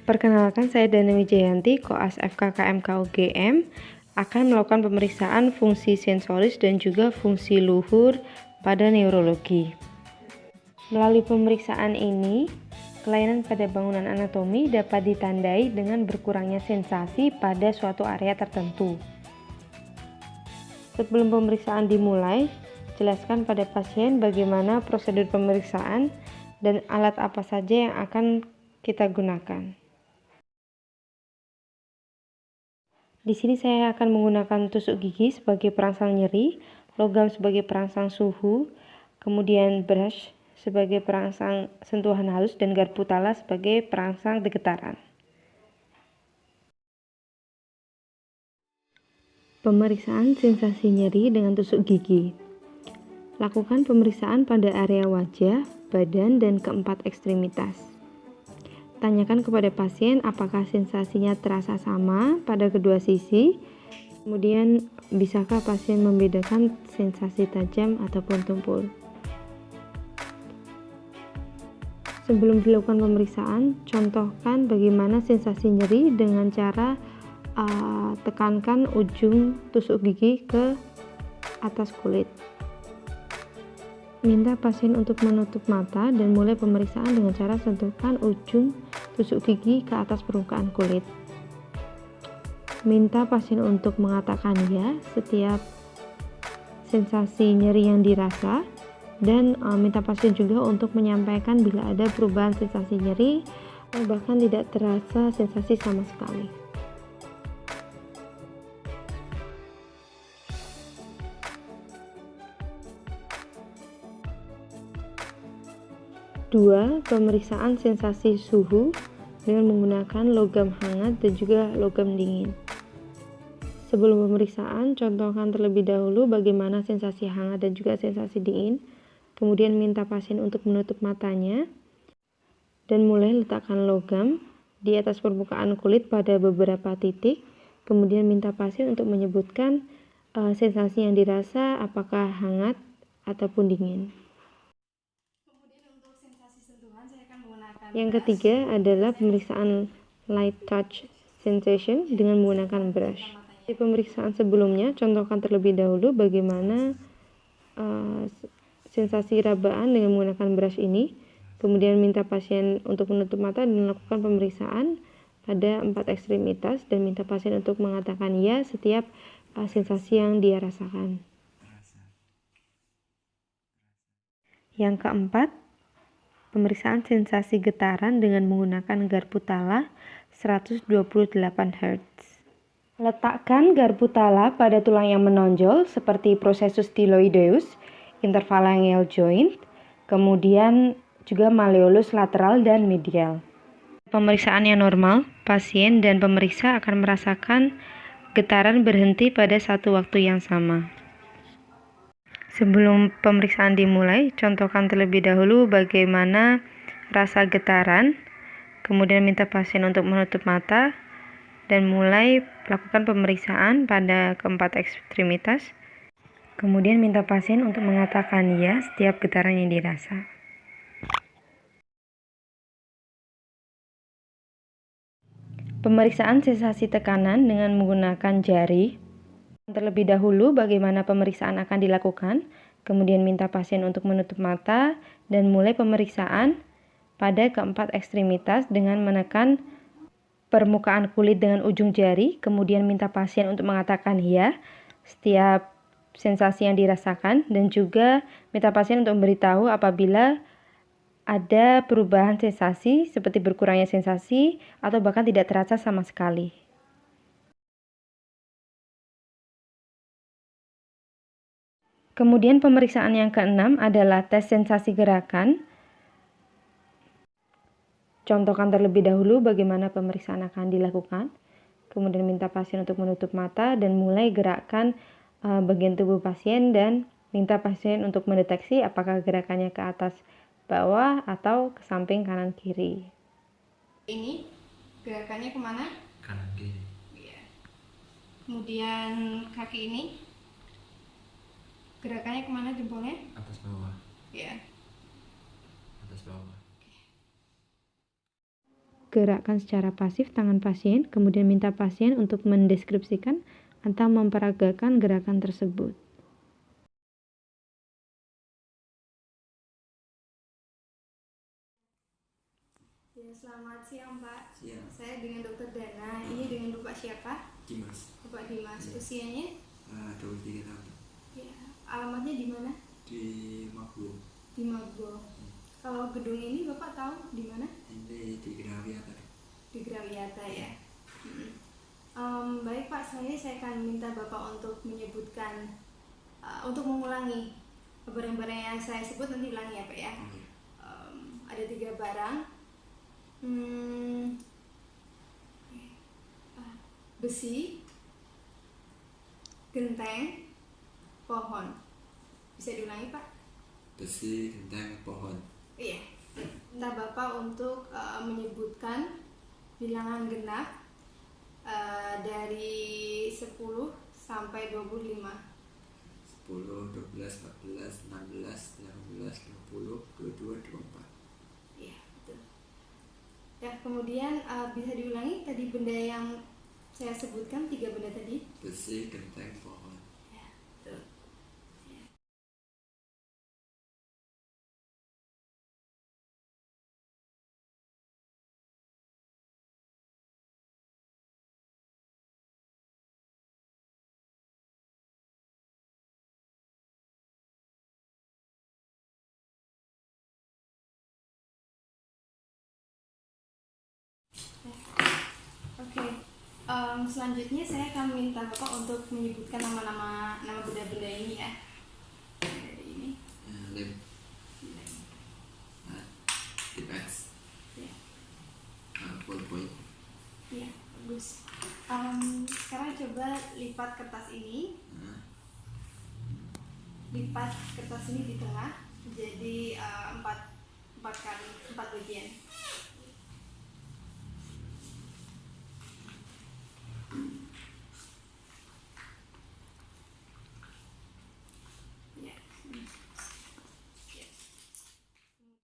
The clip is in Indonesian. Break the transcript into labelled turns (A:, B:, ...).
A: Perkenalkan, saya Dana Wijayanti, Koas FKKMK UGM, akan melakukan pemeriksaan fungsi sensoris dan juga fungsi luhur pada neurologi. Melalui pemeriksaan ini, kelainan pada bangunan anatomi dapat ditandai dengan berkurangnya sensasi pada suatu area tertentu. Sebelum pemeriksaan dimulai, jelaskan pada pasien bagaimana prosedur pemeriksaan dan alat apa saja yang akan kita gunakan. Di sini saya akan menggunakan tusuk gigi sebagai perangsang nyeri, logam sebagai perangsang suhu, kemudian brush sebagai perangsang sentuhan halus, dan garpu tala sebagai perangsang getaran. Pemeriksaan sensasi nyeri dengan tusuk gigi. Lakukan pemeriksaan pada area wajah, badan, dan keempat ekstremitas. Tanyakan kepada pasien apakah sensasinya terasa sama pada kedua sisi, kemudian bisakah pasien membedakan sensasi tajam ataupun tumpul. Sebelum dilakukan pemeriksaan, contohkan bagaimana sensasi nyeri dengan cara tekankan ujung tusuk gigi ke atas kulit. Minta pasien untuk menutup mata dan mulai pemeriksaan dengan cara sentuhkan ujung tusuk gigi ke atas permukaan kulit. Minta pasien untuk mengatakan ya setiap sensasi nyeri yang dirasa, dan minta pasien juga untuk menyampaikan bila ada perubahan sensasi nyeri atau bahkan tidak terasa sensasi sama sekali. Dua, pemeriksaan sensasi suhu dengan menggunakan logam hangat dan juga logam dingin. Sebelum pemeriksaan, contohkan terlebih dahulu bagaimana sensasi hangat dan juga sensasi dingin. Kemudian minta pasien untuk menutup matanya dan mulai letakkan logam di atas permukaan kulit pada beberapa titik. Kemudian minta pasien untuk menyebutkan sensasi yang dirasa, apakah hangat ataupun dingin. Yang ketiga adalah pemeriksaan light touch sensation dengan menggunakan brush. Di pemeriksaan sebelumnya, contohkan terlebih dahulu bagaimana sensasi rabaan dengan menggunakan brush ini. Kemudian minta pasien untuk menutup mata dan melakukan pemeriksaan pada empat ekstremitas dan minta pasien untuk mengatakan ya setiap sensasi yang dia rasakan. Yang keempat, pemeriksaan sensasi getaran dengan menggunakan garpu tala 128 Hz. Letakkan garpu tala pada tulang yang menonjol seperti processus styloideus, interphalangeal joint, kemudian juga malleolus lateral dan medial. Pemeriksaan yang normal, pasien dan pemeriksa akan merasakan getaran berhenti pada satu waktu yang sama. Sebelum pemeriksaan dimulai, contohkan terlebih dahulu bagaimana rasa getaran, kemudian minta pasien untuk menutup mata, dan mulai lakukan pemeriksaan pada keempat ekstremitas. Kemudian minta pasien untuk mengatakan ya setiap getaran yang dirasa. Pemeriksaan sensasi tekanan dengan menggunakan jari. Terlebih dahulu bagaimana pemeriksaan akan dilakukan, kemudian minta pasien untuk menutup mata dan mulai pemeriksaan pada keempat ekstremitas dengan menekan permukaan kulit dengan ujung jari, kemudian minta pasien untuk mengatakan ya setiap sensasi yang dirasakan, dan juga minta pasien untuk memberitahu apabila ada perubahan sensasi seperti berkurangnya sensasi atau bahkan tidak terasa sama sekali. Kemudian pemeriksaan yang keenam adalah tes sensasi gerakan. Contohkan terlebih dahulu bagaimana pemeriksaan akan dilakukan. Kemudian minta pasien untuk menutup mata dan mulai gerakkan bagian tubuh pasien dan minta pasien untuk mendeteksi apakah gerakannya ke atas bawah atau ke samping kanan kiri.
B: Ini gerakannya kemana?
C: Kanan kiri.
B: Ya. Kemudian kaki ini gerakannya kemana jempolnya?
C: Atas bawah.
B: Ya.
C: Atas bawah.
A: gerakkan secara pasif tangan pasien, kemudian minta pasien untuk mendeskripsikan atau memperagakan gerakan tersebut.
B: Ya, selamat siang Pak.
C: Siang.
B: Saya dengan Dokter Dana. Ini dengan Bapak siapa?
C: Dimas.
B: Bapak Dimas.
C: Ya.
B: Usianya?
C: 23 tahun.
B: Ya. Alamatnya di mana?
C: Di Magelang.
B: Di Magelang. Kalau gedung ini Bapak tahu di mana?
C: Ini di Gerawiata.
B: Di Gerawiata ya. Baik Pak, saya akan minta Bapak untuk menyebutkan, untuk mengulangi barang-barang yang saya sebut, nanti ulangi ya Pak ya. Ada 3 barang. Besi, genteng, pohon. Bisa diulangi Pak?
C: Besi, genteng, pohon.
B: Iya. Minta Bapak untuk menyebutkan bilangan genap dari 10 sampai 25.
C: 10, 12, 14, 16, 18, 20, 22, 24.
B: Iya, betul. Ya, kemudian bisa diulangi tadi benda yang saya sebutkan, 3 benda tadi.
C: Besi, genteng, pohon.
B: Ya, betul. Oke. Selanjutnya saya akan minta Bapak untuk menyebutkan nama benda-benda ini ya. Dari ini.
C: Lem. Tip X.
B: Ya.
C: Ballpoint.
B: Iya, bagus. Sekarang coba lipat kertas ini. Lipat kertas ini di tengah, jadi 4 bagian.